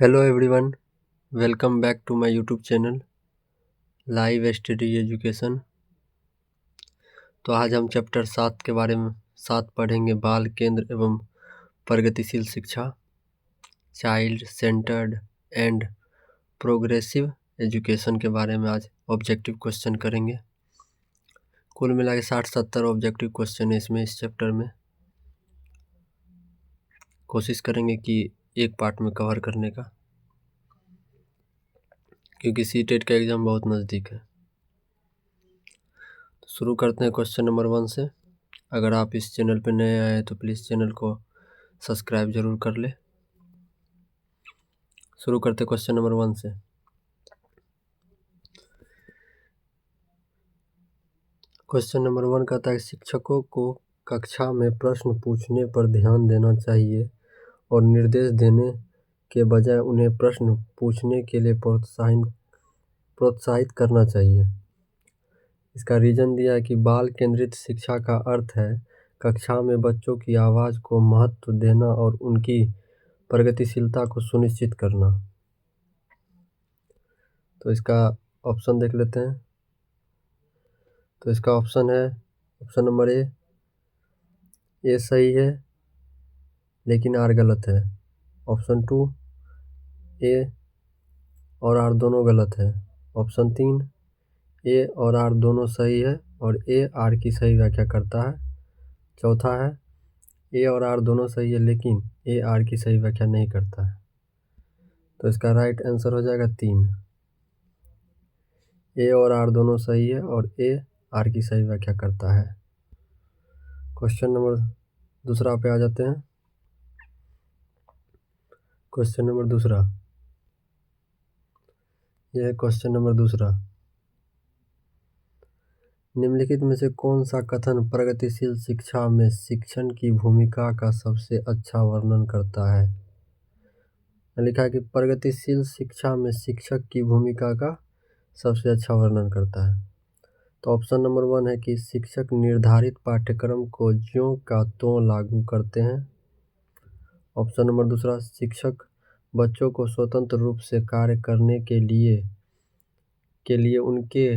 Hello everyone, welcome back to my YouTube channel live study education. तो आज हम chapter 7 के बारे में पढ़ेंगे। बाल केंद्र एवं प्रगतिशील शिक्षा, child centred and progressive education के बारे में आज ऑब्जेक्टिव क्वेश्चन करेंगे। कुल मिला के 60-70 ऑब्जेक्टिव क्वेश्चन है इसमें। इस चैप्टर में कोशिश करेंगे कि एक पार्ट में कवर करने का, क्योंकि सीटेट का एग्ज़ाम बहुत नज़दीक है। तो शुरू करते हैं क्वेश्चन नंबर 1 से। अगर आप इस चैनल पर नए आए हैं तो प्लीज़ चैनल को सब्सक्राइब जरूर कर ले। शुरू करते क्वेश्चन नंबर 1 से। क्वेश्चन नंबर 1 कहता है शिक्षकों को कक्षा में प्रश्न पूछने पर ध्यान देना चाहिए और निर्देश देने के बजाय उन्हें प्रश्न पूछने के लिए प्रोत्साहित करना चाहिए। इसका रीज़न दिया है कि बाल केंद्रित शिक्षा का अर्थ है कक्षा में बच्चों की आवाज़ को महत्व देना और उनकी प्रगतिशीलता को सुनिश्चित करना। तो इसका ऑप्शन देख लेते हैं। तो इसका ऑप्शन है ऑप्शन नंबर ए सही है लेकिन आर गलत है। ऑप्शन 2 ए और आर दोनों गलत है। ऑप्शन 3 ए और आर दोनों सही है और ए आर की सही व्याख्या करता है। चौथा है ए और आर दोनों सही है लेकिन ए आर की सही व्याख्या नहीं करता है। तो इसका राइट आंसर हो जाएगा 3। ए और आर दोनों सही है और ए आर की सही व्याख्या करता है। क्वेश्चन नंबर दूसरा पे आ जाते हैं। क्वेश्चन नंबर दूसरा, यह है क्वेश्चन नंबर दूसरा। निम्नलिखित में से कौन सा कथन प्रगतिशील शिक्षा में शिक्षण की भूमिका का सबसे अच्छा वर्णन करता है? लिखा है कि प्रगतिशील शिक्षा में शिक्षक की भूमिका का सबसे अच्छा वर्णन करता है। तो ऑप्शन नंबर 1 है कि शिक्षक निर्धारित पाठ्यक्रम को ज्यों का त्यों लागू करते हैं। ऑप्शन नंबर दूसरा, शिक्षक बच्चों को स्वतंत्र रूप से कार्य करने के लिए उनके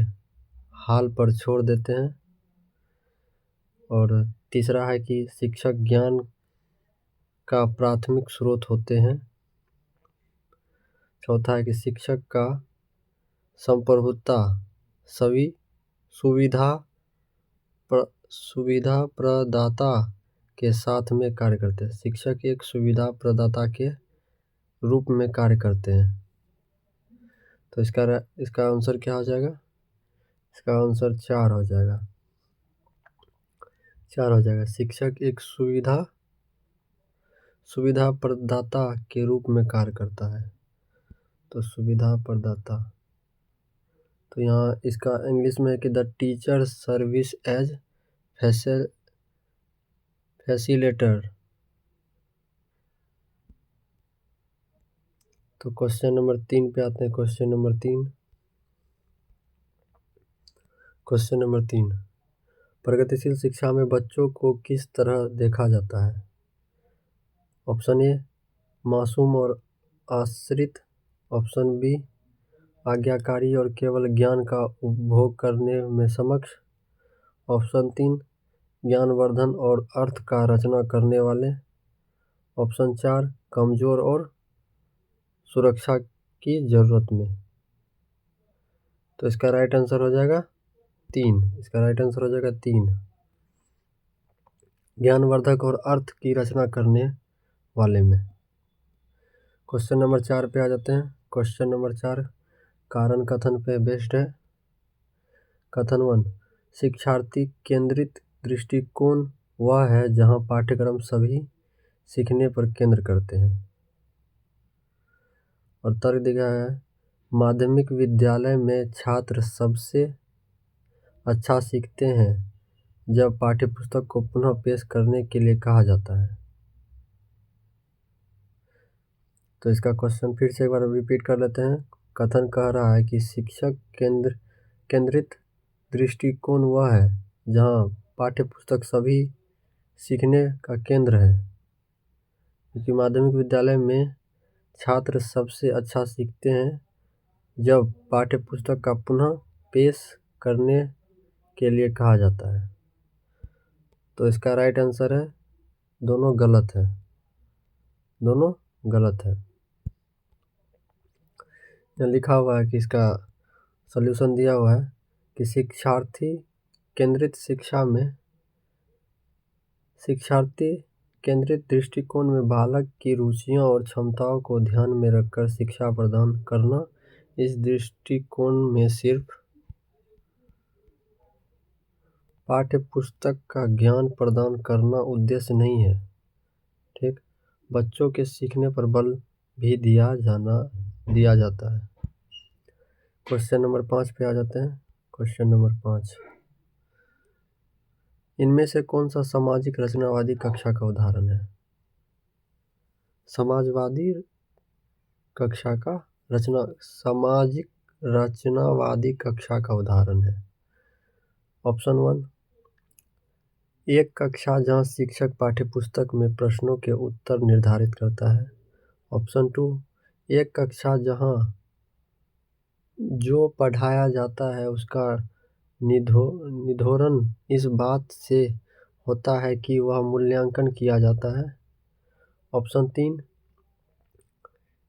हाल पर छोड़ देते हैं। और तीसरा है कि शिक्षक ज्ञान का प्राथमिक स्रोत होते हैं। चौथा है कि शिक्षक का संप्रभुता सभी सुविधा प्रदाता के साथ में कार्य करते हैं। शिक्षक एक सुविधा प्रदाता के रूप में कार्य करते हैं। तो इसका आंसर क्या हो जाएगा? इसका आंसर 4 हो जाएगा। 4 हो जाएगा। शिक्षक एक सुविधा प्रदाता के रूप में कार्य करता है। तो सुविधा प्रदाता, तो यहाँ इसका इंग्लिश में है कि the teacher service as facilitator. तो क्वेश्चन नंबर 3 पे आते हैं। क्वेश्चन नंबर 3, प्रगतिशील शिक्षा में बच्चों को किस तरह देखा जाता है? ऑप्शन ए मासूम और आश्रित। ऑप्शन बी आज्ञाकारी और केवल ज्ञान का उपभोग करने में समक्ष। ऑप्शन 3 ज्ञानवर्धन और अर्थ का रचना करने वाले। ऑप्शन 4 कमजोर और सुरक्षा की जरूरत में। तो इसका राइट आंसर हो जाएगा 3। इसका राइट आंसर हो जाएगा 3, ज्ञानवर्धक और अर्थ की रचना करने वाले में। क्वेश्चन नंबर 4 पे आ जाते हैं। क्वेश्चन नंबर 4 कारण कथन पे बेस्ड है। कथन 1, शिक्षार्थी केंद्रित दृष्टिकोण वह है जहां पाठ्यक्रम सभी सीखने पर केंद्र करते हैं। और तर्क दिया है माध्यमिक विद्यालय में छात्र सबसे अच्छा सीखते हैं जब पाठ्यपुस्तक को पुनः पेश करने के लिए कहा जाता है। तो इसका क्वेश्चन फिर से एक बार रिपीट कर लेते हैं। कथन कह रहा है कि शिक्षक केंद्रित दृष्टिकोण वह है जहां पाठ्यपुस्तक सभी सीखने का केंद्र है। क्योंकि माध्यमिक विद्यालय में छात्र सबसे अच्छा सीखते हैं जब पाठ्यपुस्तक का पुनः पेश करने के लिए कहा जाता है। तो इसका राइट आंसर है दोनों गलत है, दोनों गलत है। यहाँ लिखा हुआ है कि इसका सॉल्यूशन दिया हुआ है कि शिक्षार्थी केंद्रित दृष्टिकोण में बालक की रुचियों और क्षमताओं को ध्यान में रखकर शिक्षा प्रदान करना। इस दृष्टिकोण में सिर्फ पाठ्यपुस्तक का ज्ञान प्रदान करना उद्देश्य नहीं है, ठीक। बच्चों के सीखने पर बल भी दिया जाता है। क्वेश्चन नंबर 5 पे आ जाते हैं। क्वेश्चन नंबर 5, इनमें से कौन सा सामाजिक रचनावादी कक्षा का उदाहरण है? सामाजिक रचनावादी कक्षा का उदाहरण है। ऑप्शन 1, एक कक्षा जहां शिक्षक पाठ्यपुस्तक में प्रश्नों के उत्तर निर्धारित करता है। ऑप्शन 2, एक कक्षा जहां जो पढ़ाया जाता है उसका निधोरण इस बात से होता है कि वह मूल्यांकन किया जाता है। ऑप्शन 3,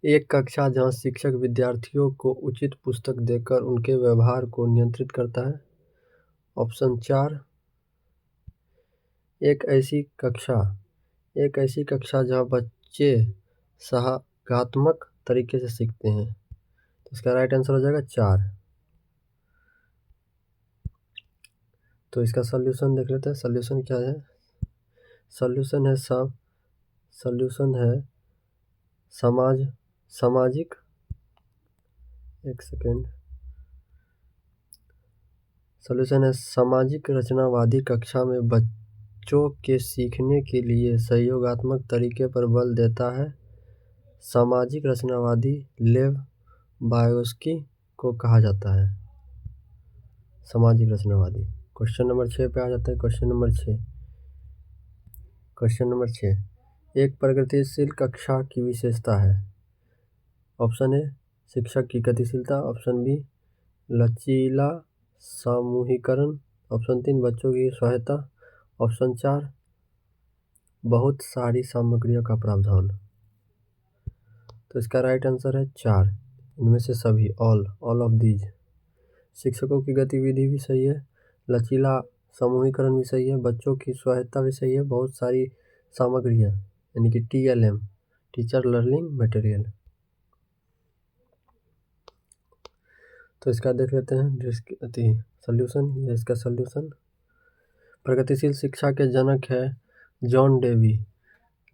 एक कक्षा जहां शिक्षक विद्यार्थियों को उचित पुस्तक देकर उनके व्यवहार को नियंत्रित करता है। ऑप्शन 4, एक ऐसी कक्षा जहां बच्चे सहयोगात्मक तरीके से सीखते हैं। तो इसका राइट आंसर हो जाएगा 4। तो इसका सॉल्यूशन देख लेते हैं। सॉल्यूशन क्या है? सॉल्यूशन है सामाजिक, एक सेकेंड। सॉल्यूशन है सामाजिक रचनावादी कक्षा में बच्चों के सीखने के लिए सहयोगात्मक तरीके पर बल देता है। सामाजिक रचनावादी लेव बायोस्की को कहा जाता है सामाजिक रचनावादी। क्वेश्चन नंबर 6 पे आ जाते हैं। क्वेश्चन नंबर 6, एक प्रगतिशील कक्षा की विशेषता है। ऑप्शन ए, शिक्षक की गतिशीलता। ऑप्शन बी, लचीला समूहीकरण। ऑप्शन 3, बच्चों की सहायता। ऑप्शन 4, बहुत सारी सामग्रियों का प्रावधान। तो इसका राइट आंसर है 4, इनमें से सभी, ऑल ऑफ दीज। शिक्षकों की गतिविधि भी सही है, लचीला समूहीकरण भी सही है, बच्चों की सहायता भी सही है, बहुत सारी सामग्रियाँ यानी कि TLM, टीचर लर्निंग मटेरियल। तो इसका देख लेते हैं सॉल्यूशन। ये इसका सॉल्यूशन, प्रगतिशील शिक्षा के जनक है जॉन डेवी,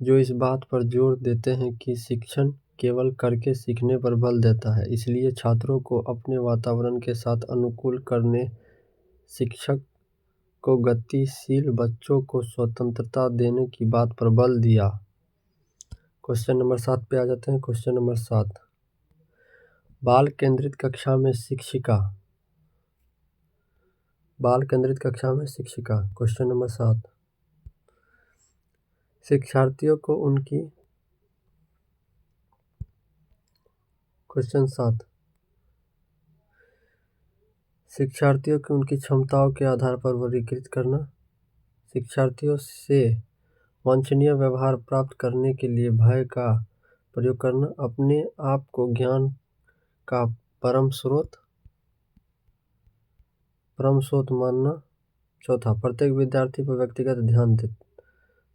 जो इस बात पर जोर देते हैं कि शिक्षण केवल करके सीखने पर बल देता है। इसलिए छात्रों को अपने वातावरण के साथ अनुकूल करने, शिक्षक को गतिशील बच्चों को स्वतंत्रता देने की बात पर बल दिया। क्वेश्चन नंबर 7 पे आ जाते हैं। क्वेश्चन नंबर 7, बाल केंद्रित कक्षा में शिक्षिका। क्वेश्चन नंबर 7, शिक्षार्थियों को उनकी क्षमताओं के आधार पर वर्गीकृत करना, शिक्षार्थियों से वांछनीय व्यवहार प्राप्त करने के लिए भय का प्रयोग करना, अपने आप को ज्ञान का परम स्रोत मानना। चौथा, प्रत्येक विद्यार्थी पर व्यक्तिगत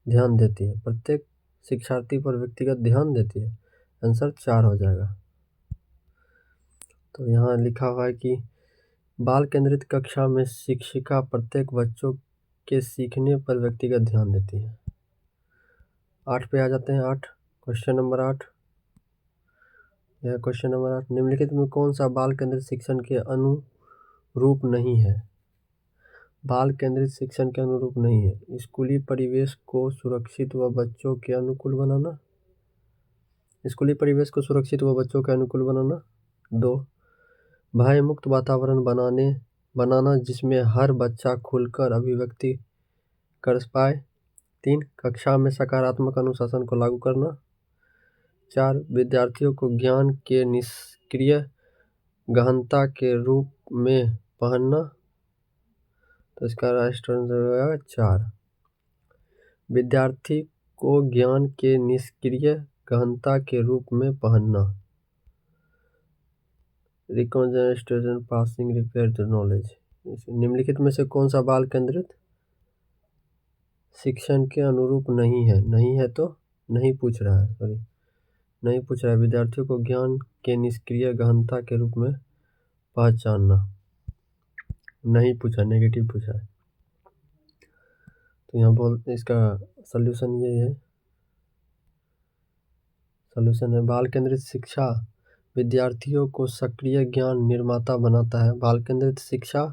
ध्यान देती है। प्रत्येक शिक्षार्थी पर व्यक्तिगत ध्यान देती है। आंसर 4 हो जाएगा। तो यहाँ लिखा हुआ है कि बाल केंद्रित कक्षा में शिक्षिका प्रत्येक बच्चों के सीखने पर व्यक्तिगत ध्यान देती है। 8 पे आ जाते हैं। 8, क्वेश्चन नंबर 8, यह क्वेश्चन नंबर 8, निम्नलिखित में कौन सा बाल केंद्रित शिक्षण के अनुरूप नहीं है? बाल केंद्रित शिक्षण के अनुरूप नहीं है। स्कूली परिवेश को सुरक्षित व बच्चों के अनुकूल बनाना। 2, भय मुक्त वातावरण बनाना जिसमें हर बच्चा खुलकर अभिव्यक्ति कर पाए। 3, कक्षा में सकारात्मक अनुशासन को लागू करना। 4. विद्यार्थियों को ज्ञान के निष्क्रिय गहनता के रूप में पहनना। तो इसका राइट आंसर होगा 4. विद्यार्थी को ज्ञान के निष्क्रिय गहनता के रूप में पहनना। Reconstruction passing repair the knowledge. निम्नलिखित में से कौन सा बाल केंद्रित शिक्षण के अनुरूप नहीं है? नहीं है तो नहीं पूछ रहा है, सॉरी नहीं पूछ रहा है। विद्यार्थियों को ज्ञान के निष्क्रिय गहनता के रूप में पहचानना, नहीं पूछा, नेगेटिव पूछा है। तो यहाँ इसका सॉल्यूशन ये है, सॉल्यूशन है बाल केंद्रित शिक्षा विद्यार्थियों को सक्रिय ज्ञान निर्माता बनाता है। बाल केंद्रित शिक्षा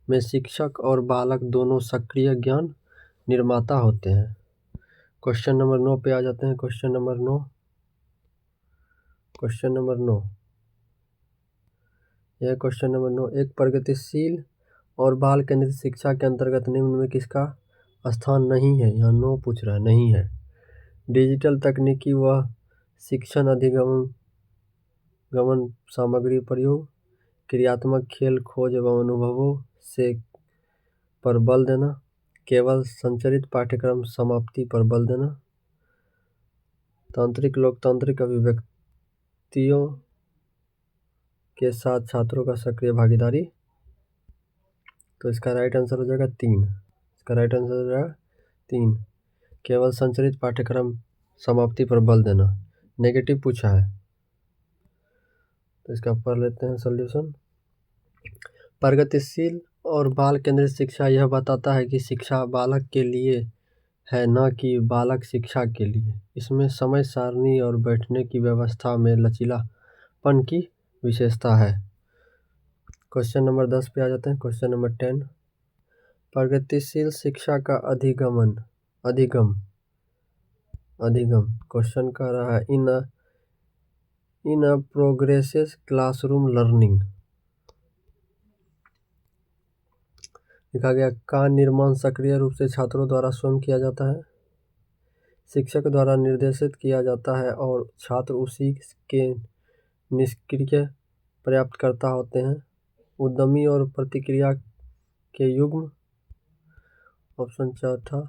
में शिक्षक और बालक दोनों सक्रिय ज्ञान निर्माता होते हैं। क्वेश्चन नंबर 9 पे आ जाते हैं। क्वेश्चन नंबर 9 यह क्वेश्चन नंबर 9, एक प्रगतिशील और बाल केंद्रित शिक्षा के अंतर्गत निम्न में किसका स्थान नहीं है? यहाँ 9 पूछ रहा है, नहीं है। डिजिटल तकनीकी व शिक्षण अधिगमन सामग्री प्रयोग, क्रियात्मक खेल खोज एवं अनुभवों से पर बल देना, केवल संचरित पाठ्यक्रम समाप्ति पर बल देना, तांत्रिक लोकतांत्रिक अभिव्यक्तियों के साथ छात्रों का सक्रिय भागीदारी। तो इसका राइट आंसर हो जाएगा 3। इसका राइट आंसर हो जाएगा 3, केवल संचरित पाठ्यक्रम समाप्ति पर बल देना। नेगेटिव पूछा है, तो इसका पढ़ लेते हैं सॉल्यूशन। प्रगतिशील और बाल केंद्रित शिक्षा यह बताता है कि शिक्षा बालक के लिए है, न कि बालक शिक्षा के लिए। इसमें समय सारणी और बैठने की व्यवस्था में लचीलापन की विशेषता है। क्वेश्चन नंबर 10 पे आ जाते हैं। क्वेश्चन नंबर 10, प्रगतिशील शिक्षा का अधिगम क्वेश्चन कह रहा है इन अ प्रोग्रेसिव क्लासरूम लर्निंग लिखा गया का निर्माण सक्रिय रूप से छात्रों द्वारा स्वयं किया जाता है, शिक्षक द्वारा निर्देशित किया जाता है और छात्र उसी के निष्क्रिय प्राप्तकर्ता होते हैं। उद्यमी और प्रतिक्रिया के युग्म। ऑप्शन चौथा,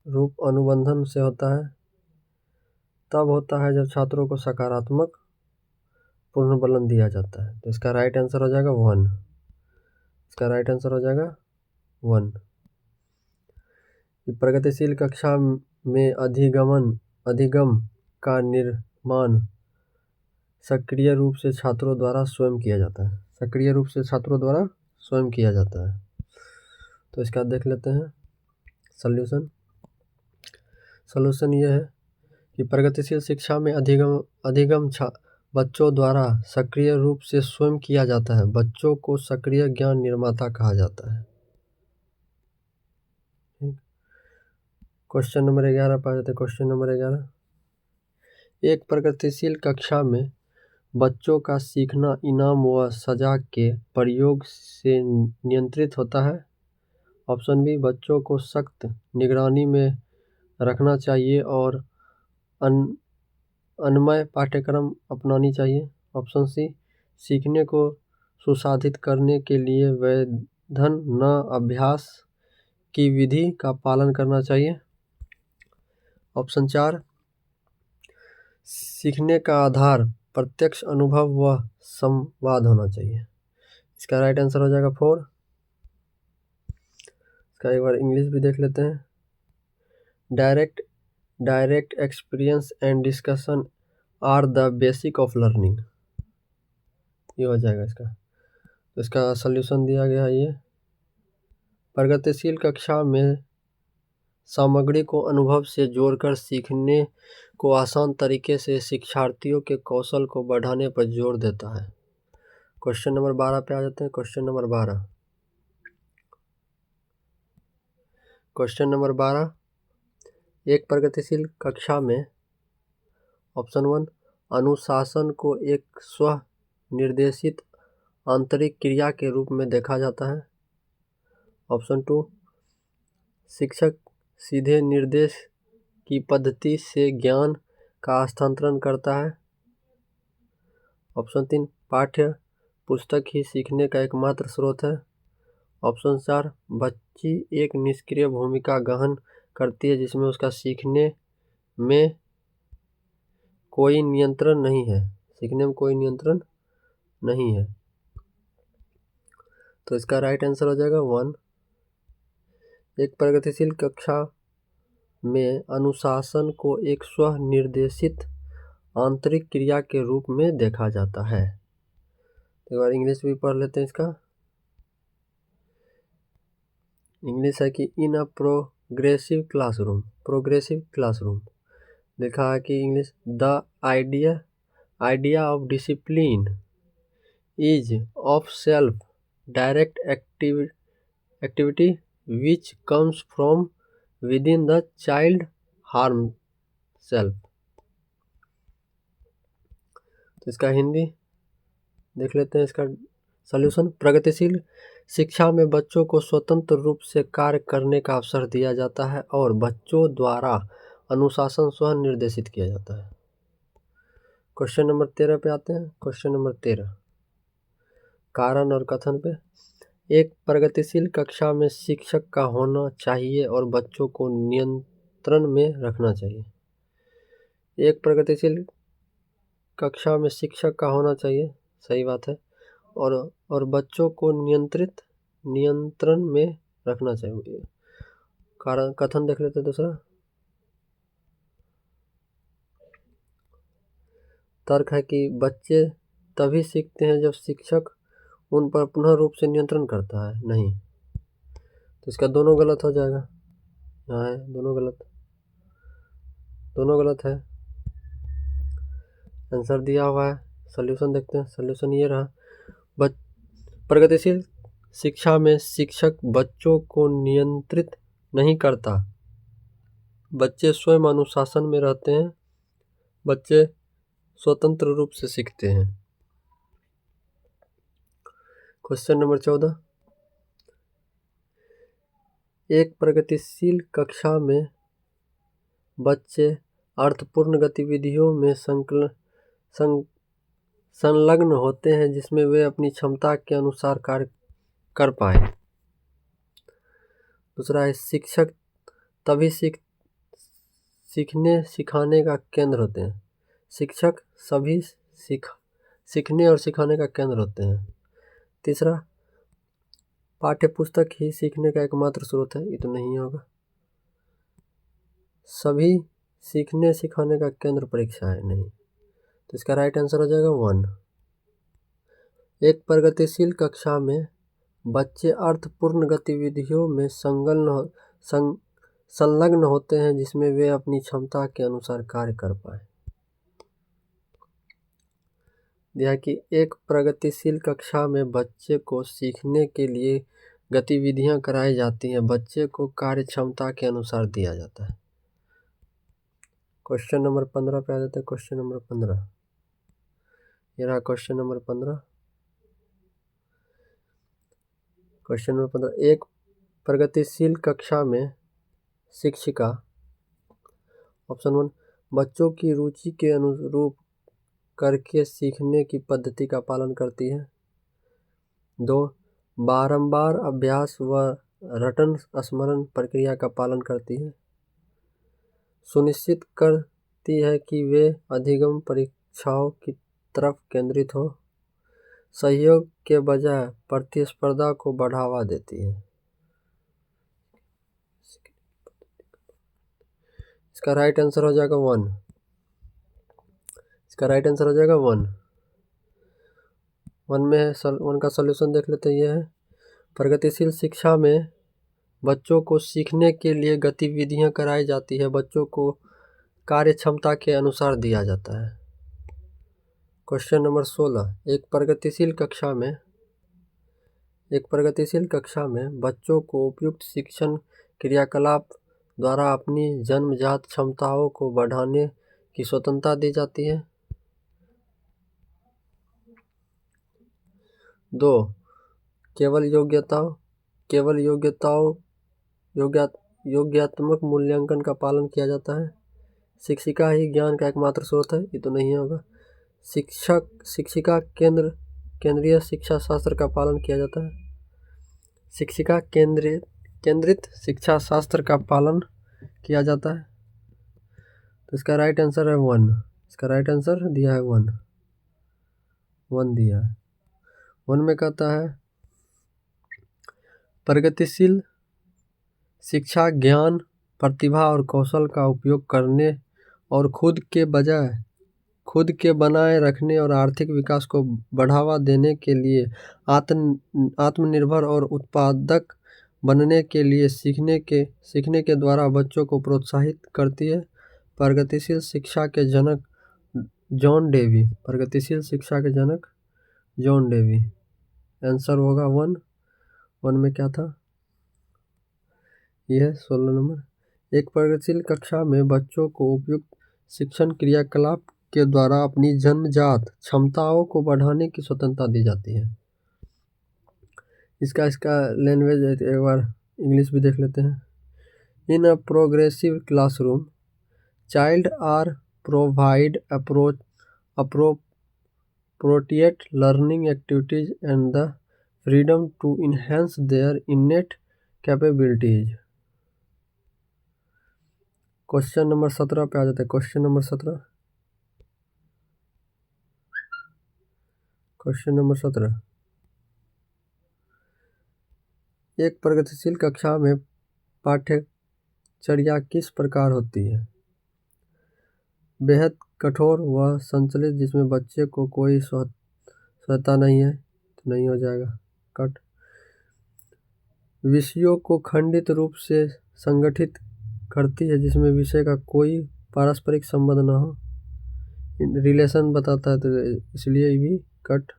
रूप अनुबंधन से होता है, तब होता है जब छात्रों को सकारात्मक पूर्ण बलन दिया जाता है। तो इसका राइट आंसर हो जाएगा 1। इसका राइट आंसर हो जाएगा 1। प्रगतिशील कक्षा में अधिगम का निर्माण सक्रिय रूप से छात्रों द्वारा स्वयं किया जाता है। सक्रिय रूप से छात्रों द्वारा स्वयं किया जाता है। तो इसका देख लेते हैं सॉल्यूशन ये है कि प्रगतिशील शिक्षा में अधिगम बच्चों द्वारा सक्रिय रूप से स्वयं किया जाता है। बच्चों को सक्रिय ज्ञान निर्माता कहा जाता है। क्वेश्चन नंबर 11 पर आ जाते हैं। क्वेश्चन नंबर 11, एक प्रगतिशील कक्षा में बच्चों का सीखना इनाम व सजा के प्रयोग से नियंत्रित होता है। ऑप्शन बी, बच्चों को सख्त निगरानी में रखना चाहिए और अन्वय पाठ्यक्रम अपनानी चाहिए। ऑप्शन सी, सीखने को सुसाधित करने के लिए वैधन न अभ्यास की विधि का पालन करना चाहिए। ऑप्शन 4, सीखने का आधार प्रत्यक्ष अनुभव व संवाद होना चाहिए। इसका राइट आंसर हो जाएगा 4। इसका एक बार इंग्लिश भी देख लेते हैं। Direct experience and discussion are the basic of learning, ये हो जाएगा इसका। तो इसका सॉल्यूशन दिया गया है ये, प्रगतिशील कक्षा में सामग्री को अनुभव से जोड़कर सीखने को आसान तरीके से शिक्षार्थियों के कौशल को बढ़ाने पर जोर देता है। क्वेश्चन नंबर 12 पे आ जाते हैं। क्वेश्चन नंबर 12, एक प्रगतिशील कक्षा में ऑप्शन 1, अनुशासन को एक स्व निर्देशित आंतरिक क्रिया के रूप में देखा जाता है। ऑप्शन 2, शिक्षक सीधे निर्देश की पद्धति से ज्ञान का हस्तांतरण करता है? ऑप्शन 3, पाठ्य पुस्तक ही सीखने का एकमात्र स्रोत है। ऑप्शन 4, बच्ची एक निष्क्रिय भूमिका ग्रहण करती है जिसमें उसका सीखने में कोई नियंत्रण नहीं है। सीखने में कोई नियंत्रण नहीं है। तो इसका राइट आंसर हो जाएगा 1। एक प्रगतिशील कक्षा में अनुशासन को एक स्व निर्देशित आंतरिक क्रिया के रूप में देखा जाता है। एक बार इंग्लिश भी पढ़ लेते हैं इसका। इंग्लिश है कि इन अ प्रोग्रेसिव क्लासरूम लिखा है कि English the idea of discipline is of self direct activity which comes from with in the child harm self. तो इसका हिंदी देख लेते हैं। इसका सॉल्यूशन, प्रगतिशील शिक्षा में बच्चों को स्वतंत्र रूप से कार्य करने का अवसर दिया जाता है और बच्चों द्वारा अनुशासन स्व निर्देशित किया जाता है। क्वेश्चन नंबर 13 पे आते हैं। क्वेश्चन नंबर 13, कारण और कथन पे। एक प्रगतिशील कक्षा में शिक्षक का होना चाहिए और बच्चों को नियंत्रण में रखना चाहिए। एक प्रगतिशील कक्षा में शिक्षक का होना चाहिए, सही बात है, और बच्चों को नियंत्रण में रखना चाहिए। कारण कथन देख लेते हैं। दूसरा तर्क है कि बच्चे तभी सीखते हैं जब शिक्षक उन पर पूर्ण रूप से नियंत्रण करता है। नहीं, तो इसका दोनों गलत हो जाएगा। यहाँ है दोनों गलत है। आंसर दिया हुआ है। सॉल्यूशन देखते हैं। सॉल्यूशन ये रहा, प्रगतिशील शिक्षा में शिक्षक बच्चों को नियंत्रित नहीं करता। बच्चे स्वयं अनुशासन में रहते हैं। बच्चे स्वतंत्र रूप से सीखते हैं। क्वेश्चन नंबर 14, एक प्रगतिशील कक्षा में बच्चे अर्थपूर्ण गतिविधियों में संलग्न होते हैं जिसमें वे अपनी क्षमता के अनुसार कार्य कर पाए। दूसरा है, शिक्षक तभी सीखने सिखाने का केंद्र होते हैं। शिक्षक सभी सीखने और सिखाने का केंद्र होते हैं। तीसरा, पाठ्य पुस्तक ही सीखने का एकमात्र स्रोत है। ये तो नहीं होगा। सभी सीखने सिखाने का केंद्र परीक्षा है। नहीं, तो इसका राइट आंसर हो जाएगा 1। एक प्रगतिशील कक्षा में बच्चे अर्थपूर्ण गतिविधियों में संलग्न होते हैं जिसमें वे अपनी क्षमता के अनुसार कार्य कर पाए। यह कि एक प्रगतिशील कक्षा में बच्चे को सीखने के लिए गतिविधियां कराई जाती हैं। बच्चे को कार्य क्षमता के अनुसार दिया जाता है। क्वेश्चन नंबर 15 पे आ जाते हैं। क्वेश्चन नंबर 15, ये रहा क्वेश्चन नंबर 15। क्वेश्चन नंबर 15, एक प्रगतिशील कक्षा में शिक्षिका ऑप्शन 1 बच्चों की रुचि के अनुरूप करके सीखने की पद्धति का पालन करती है। 2 बारंबार अभ्यास व रटन स्मरण प्रक्रिया का पालन करती है। सुनिश्चित करती है कि वे अधिगम परीक्षाओं की तरफ केंद्रित हो। सहयोग के बजाय प्रतिस्पर्धा को बढ़ावा देती है। इसका राइट आंसर हो जाएगा 1। इसका राइट आंसर हो जाएगा 1। 1 में 1 का सॉल्यूशन देख लेते हैं। ये है, प्रगतिशील शिक्षा में बच्चों को सीखने के लिए गतिविधियां कराई जाती है। बच्चों को कार्य क्षमता के अनुसार दिया जाता है। क्वेश्चन नंबर 16, एक प्रगतिशील कक्षा में बच्चों को उपयुक्त शिक्षण क्रियाकलाप द्वारा अपनी जन्मजात क्षमताओं को बढ़ाने की स्वतंत्रता दी जाती है। 2 केवल योग्यताओं योग्यात्मक मूल्यांकन का पालन किया जाता है। शिक्षिका ही ज्ञान का एकमात्र स्रोत है, ये तो नहीं होगा। शिक्षिका केंद्रीय शिक्षा शास्त्र का पालन किया जाता है। शिक्षिका केंद्रित शिक्षा शास्त्र का पालन किया जाता है। तो इसका राइट आंसर है 1। इसका राइट आंसर दिया है 1 दिया है। 1 में कहता है प्रगतिशील शिक्षा ज्ञान, प्रतिभा और कौशल का उपयोग करने और खुद के बनाए रखने और आर्थिक विकास को बढ़ावा देने के लिए आत्मनिर्भर और उत्पादक बनने के लिए सीखने के द्वारा बच्चों को प्रोत्साहित करती है। प्रगतिशील शिक्षा के जनक जॉन डेवी। प्रगतिशील शिक्षा के जनक जॉन डेवी। आंसर होगा 1 में क्या था? यह 16 नंबर। एक प्रगतिशील कक्षा में बच्चों को उपयुक्त शिक्षण क्रियाकलाप के द्वारा अपनी जन्मजात क्षमताओं को बढ़ाने की स्वतंत्रता दी जाती है। इसका लैंग्वेज एक बार इंग्लिश भी देख लेते हैं। In a progressive classroom child are provide appropriate learning activities and the freedom to enhance their innate capabilities। Question number 17 पे आ जाते हैं। क्वेश्चन नंबर 17 एक प्रगतिशील कक्षा में पाठ्यचर्या किस प्रकार होती है? बेहद कठोर व संचलित, जिसमें बच्चे को कोई स्वतंत्रता नहीं है, तो नहीं हो जाएगा, कट। विषयों को खंडित रूप से संगठित करती है, जिसमें विषय का कोई पारस्परिक संबंध न हो, रिलेशन बताता है, तो इसलिए भी कट।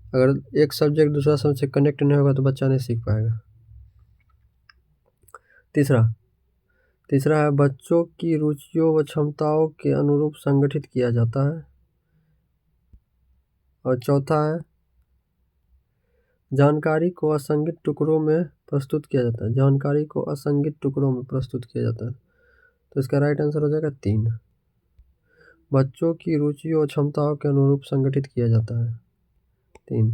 अगर एक सब्जेक्ट दूसरा सब्जेक्ट से कनेक्ट नहीं होगा तो बच्चा नहीं सीख पाएगा। तीसरा है बच्चों की रुचियों व क्षमताओं के अनुरूप संगठित किया जाता है। और चौथा है जानकारी को असंगठित टुकड़ों में प्रस्तुत किया जाता है। जानकारी को असंगठित टुकड़ों में प्रस्तुत किया जाता है, तो इसका राइट आंसर हो जाएगा 3। बच्चों की रुचियों और क्षमताओं के अनुरूप संगठित किया जाता है, 3।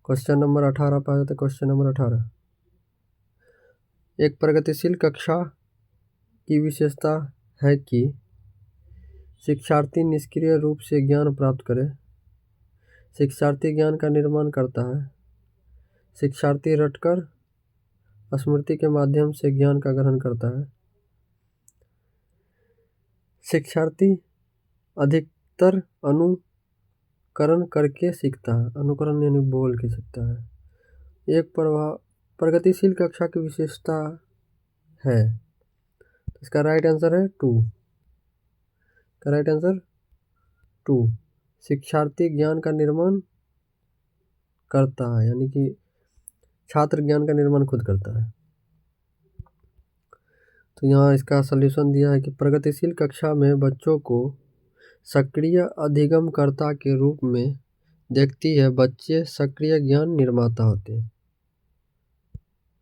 क्वेश्चन नंबर 18 पे आ जाता है। क्वेश्चन नंबर 18 एक प्रगतिशील कक्षा की विशेषता है कि शिक्षार्थी निष्क्रिय रूप से ज्ञान प्राप्त करे। शिक्षार्थी ज्ञान का निर्माण करता है। शिक्षार्थी रटकर स्मृति के माध्यम से ज्ञान का ग्रहण करता है। शिक्षार्थी अधिकतर अनुकरण करके सीखता है। अनुकरण यानी बोल के सीखता है। एक प्रगतिशील कक्षा की विशेषता है, इसका राइट आंसर है 2। का राइट आंसर 2। शिक्षार्थी ज्ञान का निर्माण करता है, यानी कि छात्र ज्ञान का निर्माण खुद करता है। तो यहाँ इसका सलूशन दिया है कि प्रगतिशील कक्षा में बच्चों को सक्रिय अधिगमकर्ता के रूप में देखती है। बच्चे सक्रिय ज्ञान निर्माता होते हैं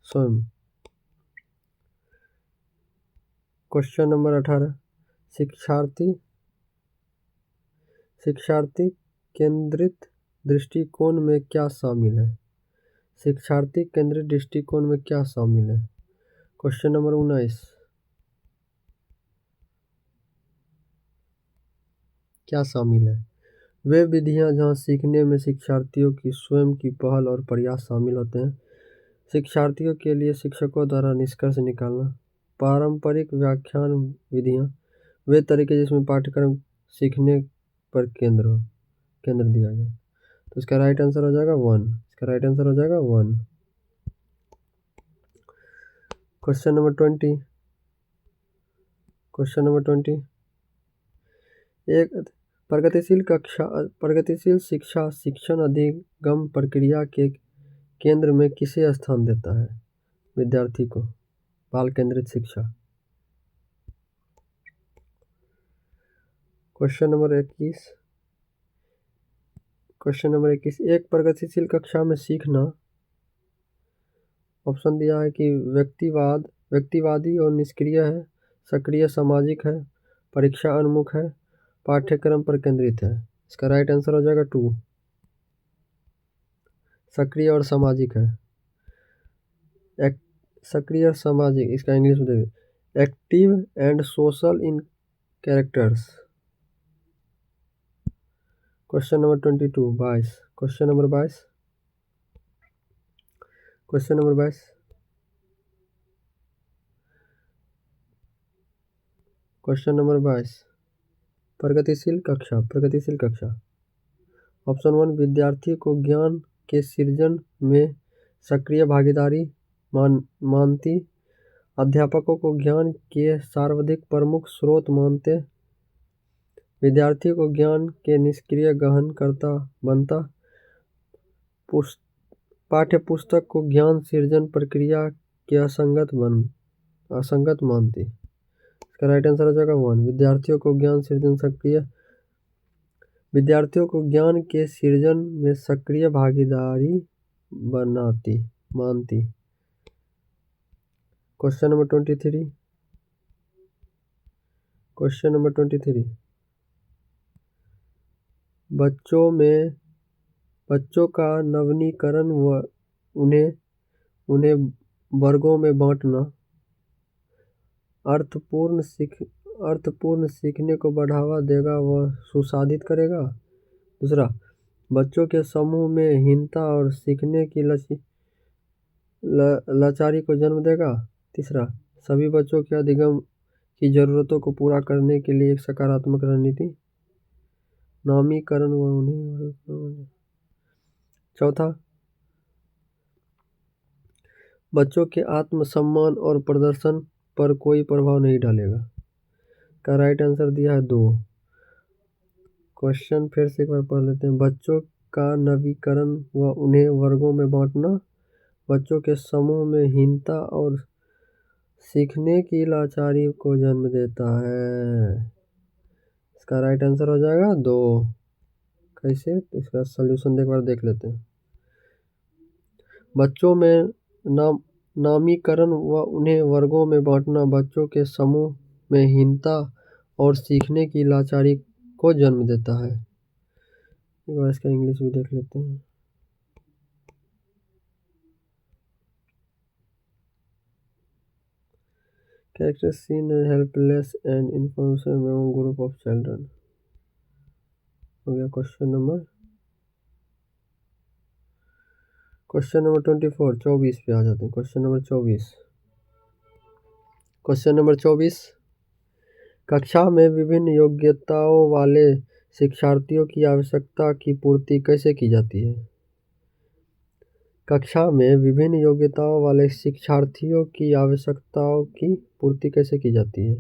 स्वयं। क्वेश्चन नंबर 18 शिक्षार्थी केंद्रित दृष्टिकोण में क्या शामिल है? शिक्षार्थी केंद्रित दृष्टिकोण में क्या शामिल है? क्वेश्चन नंबर 19 क्या शामिल है? वे विधियां जहां सीखने में शिक्षार्थियों की स्वयं की पहल और प्रयास शामिल होते हैं। शिक्षार्थियों के लिए शिक्षकों द्वारा निष्कर्ष निकालना। पारंपरिक व्याख्यान विधियां वे तरीके जिसमें पाठ्यक्रम सीखने पर केंद्र दिया गया। तो इसका राइट आंसर हो जाएगा 1। इसका राइट आंसर हो जाएगा 1। क्वेश्चन नंबर 20 एक प्रगतिशील शिक्षा शिक्षण अधिगम प्रक्रिया के केंद्र में किसे स्थान देता है? विद्यार्थी को। बाल केंद्रित शिक्षा। क्वेश्चन नंबर 21 एक प्रगतिशील कक्षा में सीखना ऑप्शन दिया है कि व्यक्तिवादी और निष्क्रिय है, सक्रिय सामाजिक है, परीक्षा उन्मुख है, पाठ्यक्रम पर केंद्रित है। इसका राइट आंसर हो जाएगा 2, सक्रिय और सामाजिक है। सक्रिय और सामाजिक, इसका इंग्लिश में देखिए, active and social in characters. Question number 22। Question number 22। Question number 22। Question number 22। प्रगतिशील कक्षा। ऑप्शन 1, विद्यार्थी को ज्ञान के सृजन में सक्रिय भागीदारी मानती, अध्यापकों को ज्ञान के सर्वाधिक प्रमुख स्रोत मानते, विद्यार्थी को ज्ञान के निष्क्रिय गहन करता बनता, पाठ्य पुस्तक को ज्ञान सृजन प्रक्रिया के असंगत मानती। इसका राइट आंसर हो जाएगा 1, विद्यार्थियों को ज्ञान के सृजन में सक्रिय भागीदारी मानती। Question number 23। Question number 23। बच्चों का नवीनीकरण व उन्हें वर्गों में बांटना अर्थपूर्ण सीखने को बढ़ावा देगा व सुशासित करेगा। दूसरा, बच्चों के समूह में हीनता और सीखने की लाचारी को जन्म देगा। तीसरा, सभी बच्चों के अधिगम की जरूरतों को पूरा करने के लिए एक सकारात्मक रणनीति नामीकरण व उन्हें। चौथा, बच्चों के आत्मसम्मान और प्रदर्शन पर कोई प्रभाव नहीं डालेगा। का राइट आंसर दिया है 2। क्वेश्चन फिर से एक बार पढ़ लेते हैं। बच्चों का नवीकरण व उन्हें वर्गों में बांटना बच्चों के समूह में हीनता और सीखने की लाचारी को जन्म देता है। इसका राइट आंसर हो जाएगा 2। कैसे? इसका सॉल्यूशन एक बार देख लेते हैं। बच्चों में नामीकरण व उन्हें वर्गों में बांटना बच्चों के समूह में हीनता और सीखने की लाचारी को जन्म देता है। एक बार इसका इंग्लिश भी देख लेते हैं। Characters seen as helpless and information among group of children। हो गया क्वेश्चन नंबर 24। 24 पे आ जाते हैं। Question number 24। कक्षा में विभिन्न योग्यताओं वाले शिक्षार्थियों की आवश्यकता की पूर्ति कैसे की जाती है? कक्षा में विभिन्न योग्यताओं वाले शिक्षार्थियों की आवश्यकताओं की पूर्ति कैसे की जाती है?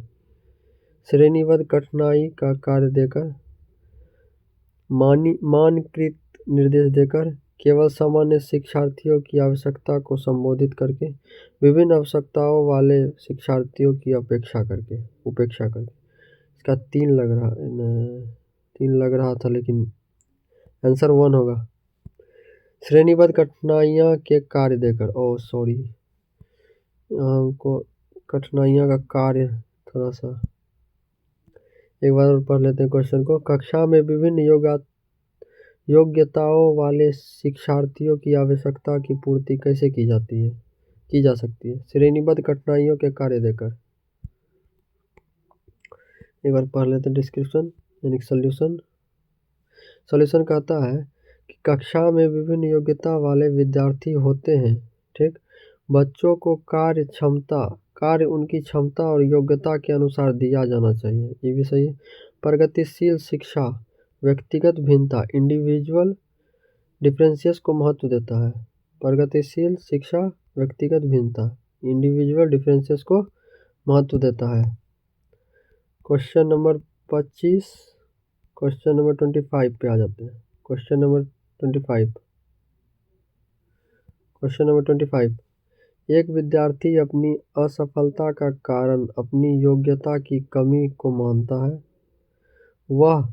श्रेणीबद्ध कठिनाई का कार्य देकर, मानकृत निर्देश देकर, केवल सामान्य शिक्षार्थियों की आवश्यकता को संबोधित करके, विभिन्न आवश्यकताओं वाले शिक्षार्थियों की उपेक्षा करके। इसका 3 लग रहा था लेकिन आंसर 1 होगा। श्रेणीबद्ध कठिनाइयाँ के कार्य देकर। हमको कठिनाइयाँ का कार्य थोड़ा सा एक बार और पढ़ लेते हैं क्वेश्चन को। कक्षा में विभिन्न योग्यताओं वाले शिक्षार्थियों की आवश्यकता की पूर्ति कैसे की जा सकती है? श्रेणीबद्ध कठिनाइयों के कार्य देकर। एक बार पढ़ लेते हैं डिस्क्रिप्शन यानी सॉल्यूशन कहता है कि कक्षा में विभिन्न योग्यता वाले विद्यार्थी होते हैं। ठीक, बच्चों को कार्य उनकी क्षमता और योग्यता के अनुसार दिया जाना चाहिए। ये भी सही है। प्रगतिशील शिक्षा व्यक्तिगत भिन्नता इंडिविजुअल डिफरेंसेस को महत्व देता है। प्रगतिशील शिक्षा व्यक्तिगत भिन्नता इंडिविजुअल डिफरेंसेस को महत्व देता है। Question number 25। क्वेश्चन नंबर 25 पे आ जाते हैं। Question number 25। एक विद्यार्थी अपनी असफलता का कारण अपनी योग्यता की कमी को मानता है। वह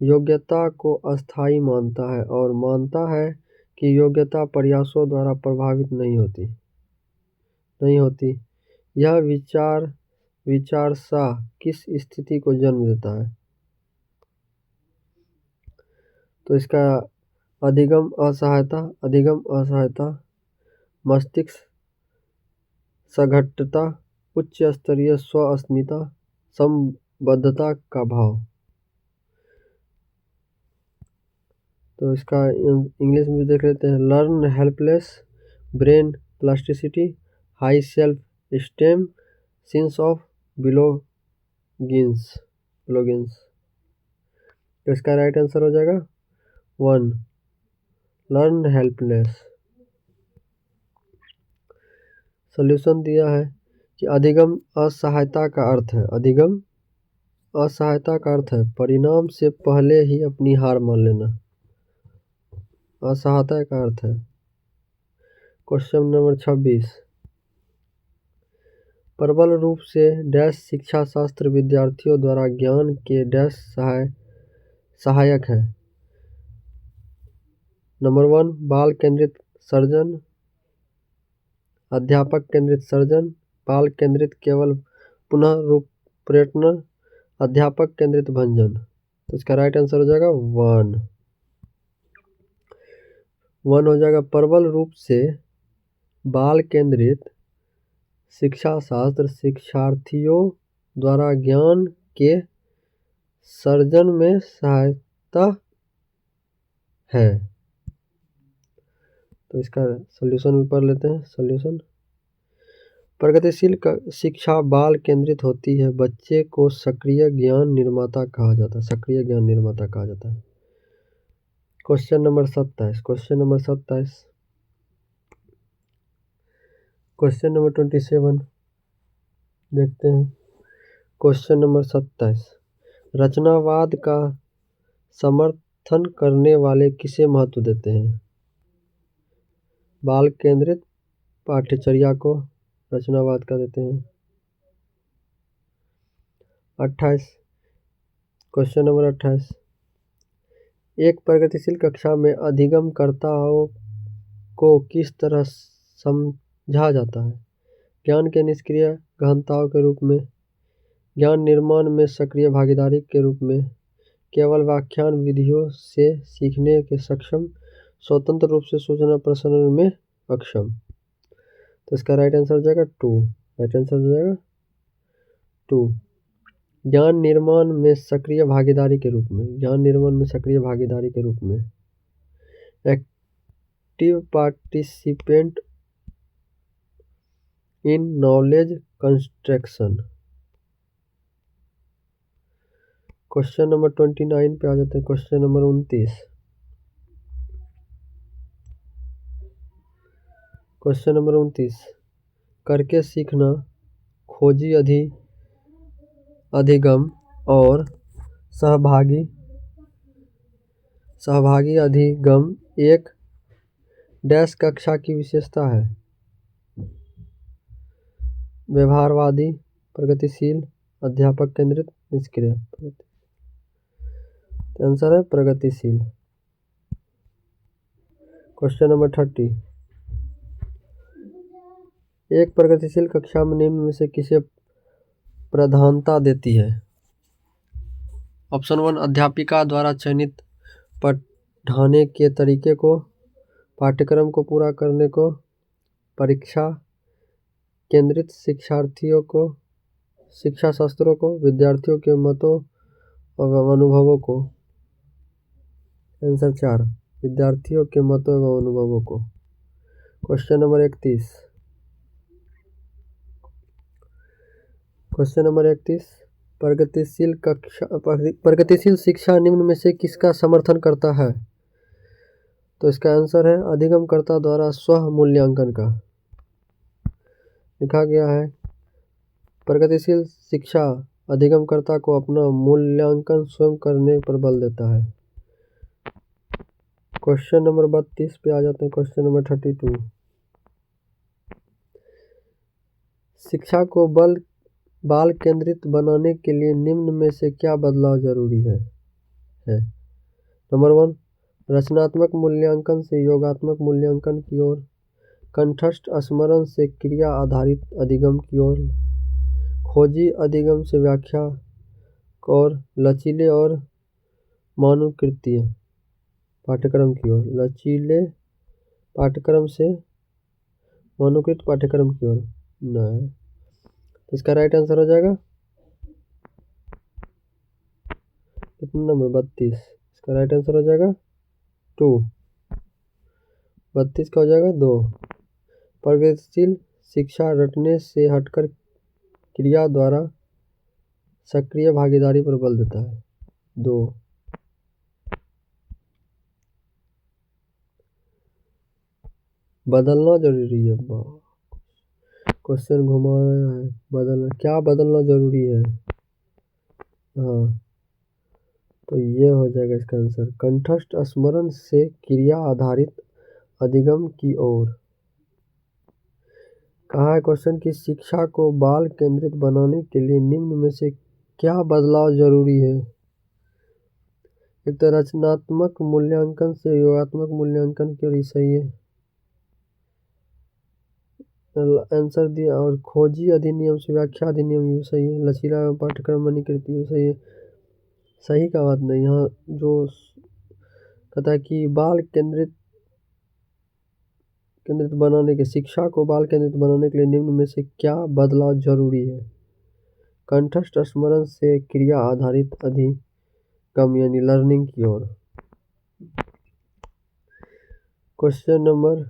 योग्यता को अस्थायी मानता है और मानता है कि योग्यता प्रयासों द्वारा प्रभावित नहीं होती। नहीं होती। यह विचारसा किस स्थिति को जन्म देता है? तो इसका अधिगम असहायता, मस्तिष्क सघटता, उच्च स्तरीय स्व अस्मिता, संबद्धता का भाव। तो इसका इंग्लिश में देख लेते हैं। Learn helpless, brain plasticity, high self esteem, sense of belongings. तो इसका राइट आंसर हो जाएगा 1, लर्न हेल्पलेस। सॉल्यूशन दिया है कि अधिगम असहायता का अर्थ है परिणाम से पहले ही अपनी हार मान लेना। असहायता का अर्थ है। क्वेश्चन नंबर 26, प्रबल रूप से डैश शिक्षा शास्त्र विद्यार्थियों द्वारा ज्ञान के डैश सहायक है। नंबर 1, बाल केंद्रित सर्जन, अध्यापक केंद्रित सर्जन, बाल केंद्रित केवल पुनः रूपरेटन, अध्यापक केंद्रित भंजन। तो इसका राइट आंसर हो जाएगा 1 हो जाएगा। प्रबल रूप से बाल केंद्रित शिक्षा शास्त्र शिक्षार्थियों द्वारा ज्ञान के सर्जन में सहायता है। तो इसका सॉल्यूशन भी पढ़ लेते हैं। सॉल्यूशन, प्रगतिशील शिक्षा बाल केंद्रित होती है, बच्चे को सक्रिय ज्ञान निर्माता कहा जाता है। क्वेश्चन नंबर 27, क्वेश्चन नंबर 27 देखते हैं। क्वेश्चन नंबर 27, रचनावाद का समर्थन करने वाले किसे महत्व देते हैं? बाल केंद्रित पाठ्यचर्या को रचनावाद का देते हैं। 28, क्वेश्चन नंबर 28, एक प्रगतिशील कक्षा में अधिगमकर्ताओं को किस तरह समझा जाता है? ज्ञान के निष्क्रिय गहनताओं के रूप में, ज्ञान निर्माण में सक्रिय भागीदारी के रूप में, केवल व्याख्यान विधियों से सीखने के सक्षम, स्वतंत्र रूप से सूचना प्रसंस्करण में अक्षम। तो इसका राइट आंसर हो जाएगा 2। ज्ञान निर्माण में सक्रिय भागीदारी के रूप में, active participant in knowledge construction. Question number 29 पे आ जाते हैं। क्वेश्चन नंबर 29, करके सीखना, खोजी अधिगम और सहभागी अधिगम एक डैश कक्षा की विशेषता है। व्यवहारवादी, प्रगतिशील, अध्यापक केंद्रित, निष्क्रिय। आंसर है प्रगतिशील। क्वेश्चन नंबर 30, एक प्रगतिशील कक्षा में निम्न में से किसे प्रधानता देती है? ऑप्शन 1, अध्यापिका द्वारा चयनित पढ़ाने के तरीके को, पाठ्यक्रम को पूरा करने को, परीक्षा केंद्रित शिक्षार्थियों को, शिक्षा शास्त्रों को, विद्यार्थियों के मतों और अनुभवों को। आंसर 4, विद्यार्थियों के मतों एवं अनुभवों को। क्वेश्चन नंबर 31, प्रगतिशील शिक्षा निम्न में से किसका समर्थन करता है? तो इसका आंसर है अधिगमकर्ता द्वारा स्व मूल्यांकन का। लिखा गया है, प्रगतिशील शिक्षा अधिगमकर्ता को अपना मूल्यांकन स्वयं करने पर बल देता है। क्वेश्चन नंबर 32 पे आ जाते हैं। क्वेश्चन नंबर 32, शिक्षा को बाल केंद्रित बनाने के लिए निम्न में से क्या बदलाव जरूरी है? नंबर 1, रचनात्मक मूल्यांकन से योगात्मक मूल्यांकन की ओर। कंठस्थ स्मरण से क्रिया आधारित अधिगम की ओर, खोजी अधिगम से व्याख्या और लचीले और मानवकृतीय पाठ्यक्रम की ओर, लचीले पाठ्यक्रम से मानवकृत पाठ्यक्रम की ओर। नहीं, तो इसका राइट आंसर हो जाएगा कितना नंबर 32। इसका राइट आंसर हो जाएगा 2। 32 का हो जाएगा 2। प्रगतिशील शिक्षा रटने से हटकर क्रिया द्वारा सक्रिय भागीदारी पर बल देता है। 2। बदलना जरूरी है। क्वेश्चन घुमाया है, बदलना क्या बदलना जरूरी है। हाँ, तो ये हो जाएगा इसका आंसर, कंठस्थ स्मरण से क्रिया आधारित अधिगम की ओर। कहा है क्वेश्चन की शिक्षा को बाल केंद्रित बनाने के लिए निम्न में से क्या बदलाव जरूरी है। एक तो रचनात्मक मूल्यांकन से योगात्मक मूल्यांकन की ओर सही है, आंसर दिया। और खोजी अधिनियम से व्याख्या अधिनियम भी सही है, लचीला एवं पाठ्यक्रम मणिकृति भी सही है। सही का बात नहीं, यहाँ जो कहता है कि बाल केंद्रित बनाने के, शिक्षा को बाल केंद्रित बनाने के लिए निम्न में से क्या बदलाव जरूरी है। कंठस्थ स्मरण से क्रिया आधारित अधिगम यानी लर्निंग की ओर। क्वेश्चन नंबर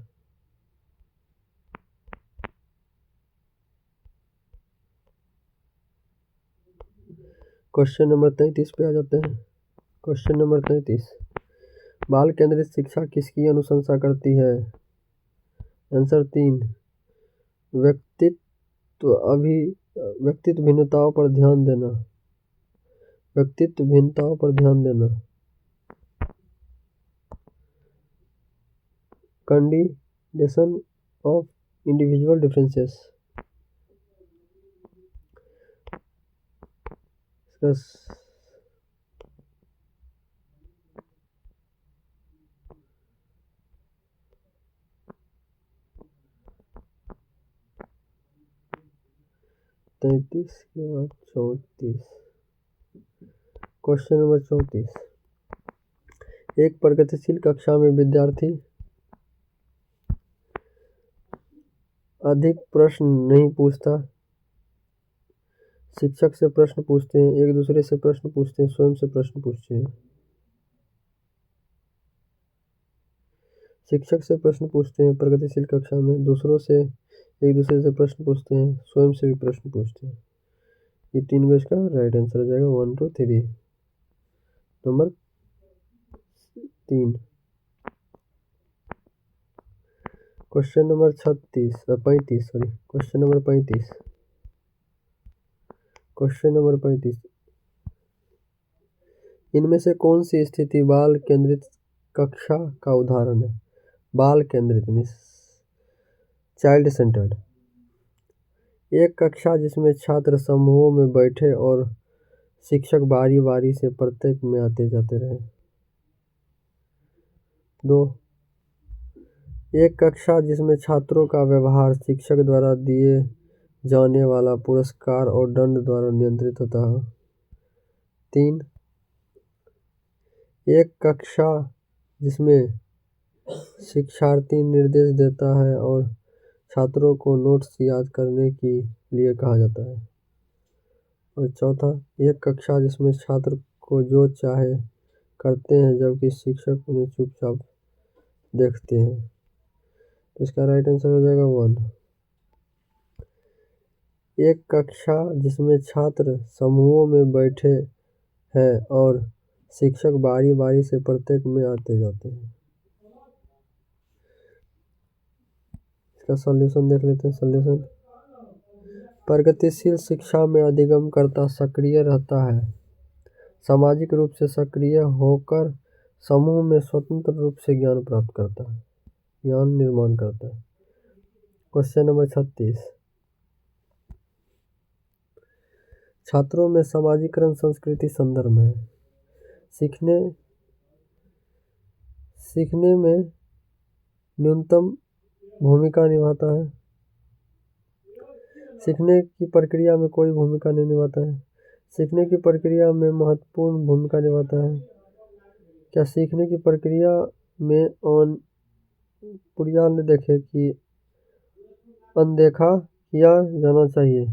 33 पे आ जाते हैं। क्वेश्चन नंबर 33, बाल केंद्रित शिक्षा किसकी अनुशंसा करती है। आंसर 3, व्यक्तित्व भिन्नताओं पर ध्यान देना, व्यक्तित्व भिन्नताओं पर ध्यान देना। Condition of individual differences. 33 के बाद 34। क्वेश्चन नंबर 34, एक प्रगतिशील कक्षा में विद्यार्थी अधिक प्रश्न नहीं पूछता, शिक्षक से प्रश्न पूछते हैं, एक दूसरे से प्रश्न पूछते हैं, स्वयं से प्रश्न पूछते हैं। शिक्षक से प्रश्न पूछते हैं प्रगतिशील कक्षा में, दूसरों से एक दूसरे से प्रश्न पूछते हैं, स्वयं से भी प्रश्न पूछते हैं। ये 3 को इसका राइट आंसर हो जाएगा 1 2 3। Number 3। Question number 35 sorry, question number 35। Question number 35, इनमें से कौन सी स्थिति बाल केंद्रित कक्षा का उदाहरण है। बाल केंद्रित चाइल्ड सेंटर्ड। एक कक्षा जिसमें छात्र समूहों में बैठे और शिक्षक बारी बारी से प्रत्येक में आते जाते रहे। 2, एक कक्षा जिसमें छात्रों का व्यवहार शिक्षक द्वारा दिए जाने वाला पुरस्कार और दंड द्वारा नियंत्रित होता है। 3, एक कक्षा जिसमें शिक्षार्थी निर्देश देता है और छात्रों को नोट्स याद करने के लिए कहा जाता है। और चौथा, एक कक्षा जिसमें छात्र को जो चाहे करते हैं जबकि शिक्षक उन्हें चुपचाप देखते हैं। तो इसका राइट आंसर हो जाएगा 1। एक कक्षा जिसमें छात्र समूहों में बैठे हैं और शिक्षक बारी बारी से प्रत्येक में आते जाते हैं। इसका सॉल्यूशन देख लेते हैं। सॉल्यूशन, प्रगतिशील शिक्षा में अधिगमकर्ता सक्रिय रहता है, सामाजिक रूप से सक्रिय होकर समूह में स्वतंत्र रूप से ज्ञान प्राप्त करता है, ज्ञान निर्माण करता है। क्वेश्चन नंबर 36, छात्रों में समाजीकरण संस्कृति संदर्भ है। सीखने में न्यूनतम भूमिका निभाता है? सीखने की प्रक्रिया में कोई भूमिका नहीं निभाता है। सीखने की प्रक्रिया में महत्वपूर्ण भूमिका निभाता है। क्या सीखने की प्रक्रिया में पुरिया ने देखे कि अनदेखा किया जाना चाहिए?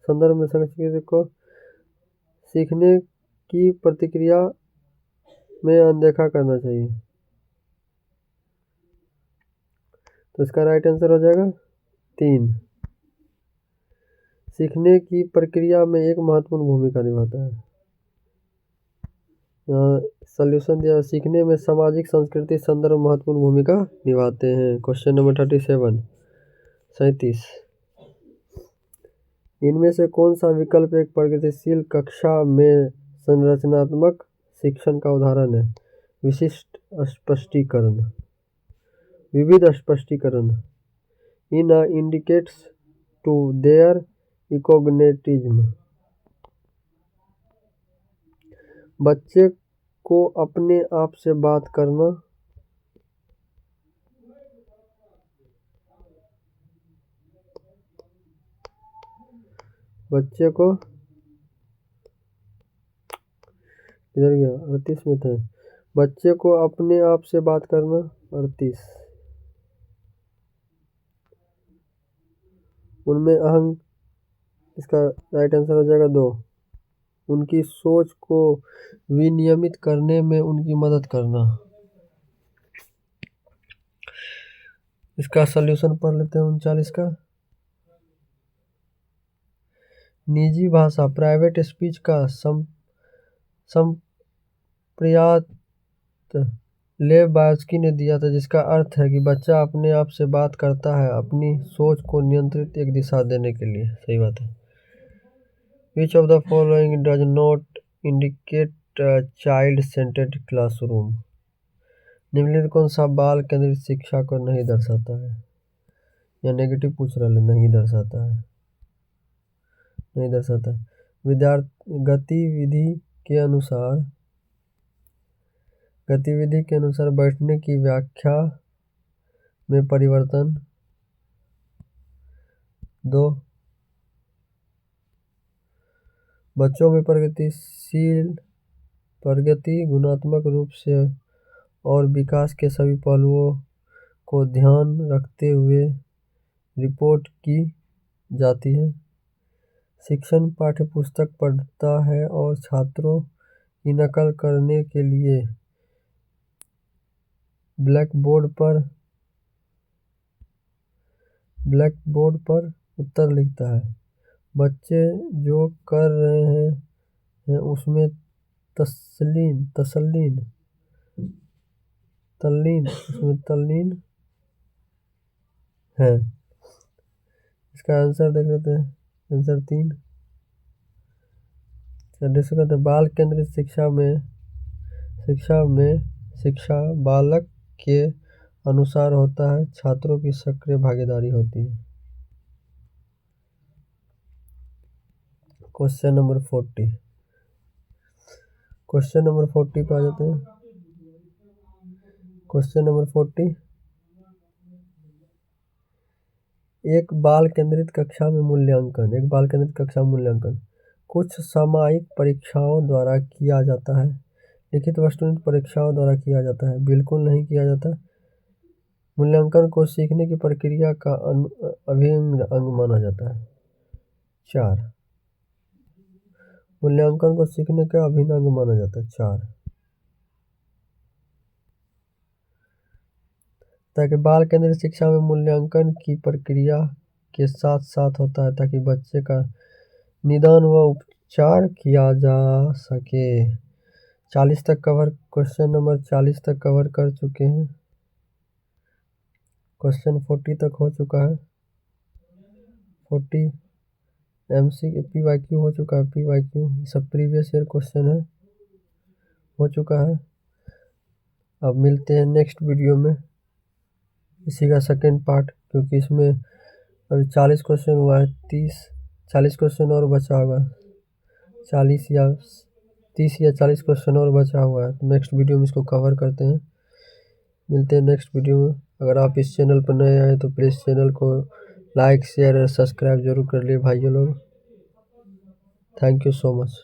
संदर्भ में संस्कृति को सीखने की प्रतिक्रिया में अनदेखा करना चाहिए। तो इसका राइट आंसर हो जाएगा 3। सीखने की प्रक्रिया में एक महत्वपूर्ण भूमिका निभाता है। सॉल्यूशन दिया, सीखने में सामाजिक संस्कृति संदर्भ महत्वपूर्ण भूमिका निभाते हैं। Question number 37। इनमें से कौन सा विकल्प एक प्रगतिशील कक्षा में संरचनात्मक शिक्षण का उदाहरण है? विशिष्ट स्पष्टीकरण, विविध स्पष्टीकरण। इन इंडिकेट्स टू देयर इकोग्नेटिज्म। बच्चे को अपने आप से बात करना। बच्चे को इधर गया 38 में था। बच्चे को अपने आप से बात करना 38। उनमें अहंग, इसका राइट आंसर हो जाएगा 2। उनकी सोच को विनियमित करने में उनकी मदद करना। इसका सॉल्यूशन पढ़ लेते हैं 39 का। निजी भाषा, प्राइवेट स्पीच का संप्रयात लेव बायोस्की ने दिया था, जिसका अर्थ है कि बच्चा अपने आप से बात करता है अपनी सोच को नियंत्रित एक दिशा देने के लिए। सही बात है। Which of the following does not indicate child centred classroom? निम्नलिखित कौन सा बाल केंद्रित शिक्षा को नहीं दर्शाता है? या नेगेटिव पूछ रहा है, नहीं दर्शाता है, नहीं दर्शाता है। विद्यार्थी गतिविधि के अनुसार बैठने की व्याख्या में परिवर्तन। 2, बच्चों में प्रगति गुणात्मक रूप से और विकास के सभी पहलुओं को ध्यान रखते हुए रिपोर्ट की जाती है। शिक्षक पाठ्यपुस्तक पढ़ता है और छात्रों की नकल करने के लिए ब्लैक बोर्ड पर उत्तर लिखता है। बच्चे जो कर रहे हैं उसमें तल्लीन है। इसका आंसर देख लेते हैं। आंसर 3। बाल केंद्रित शिक्षा बालक के अनुसार होता है, छात्रों की सक्रिय भागीदारी होती है। Question number 40। क्वेश्चन नंबर 40 पे आ जाते हैं। Question number 40। एक बाल केंद्रित कक्षा में मूल्यांकन कुछ सामायिक परीक्षाओं द्वारा किया जाता है, लिखित वस्तुनिष्ठ परीक्षाओं द्वारा किया जाता है, बिल्कुल नहीं किया जाता। मूल्यांकन को सीखने की प्रक्रिया का अभिन्न अंग माना जाता है। 4, मूल्यांकन को सीखने का अभिन्न अंग माना जाता है। 4, ताकि बाल केंद्रित शिक्षा में मूल्यांकन की प्रक्रिया के साथ साथ होता है ताकि बच्चे का निदान व उपचार किया जा सके। 40 तक कवर, क्वेश्चन नंबर 40 तक कवर कर चुके हैं। क्वेश्चन 40 तक हो चुका है। 40 PYQ हो चुका है। PYQ सब प्रीवियस ईयर क्वेश्चन है, हो चुका है। अब मिलते हैं नेक्स्ट वीडियो में, इसी का सेकेंड पार्ट, क्योंकि इसमें अभी 40 क्वेश्चन हुआ है। 40 क्वेश्चन और बचा होगा। 30 या 40 क्वेश्चन और बचा हुआ है। तो नेक्स्ट वीडियो में इसको कवर करते हैं। मिलते हैं नेक्स्ट वीडियो में। अगर आप इस चैनल पर नए आए तो प्लीज़ चैनल को लाइक शेयर और सब्सक्राइब जरूर कर लिए भाइयों लोग। Thank you so much.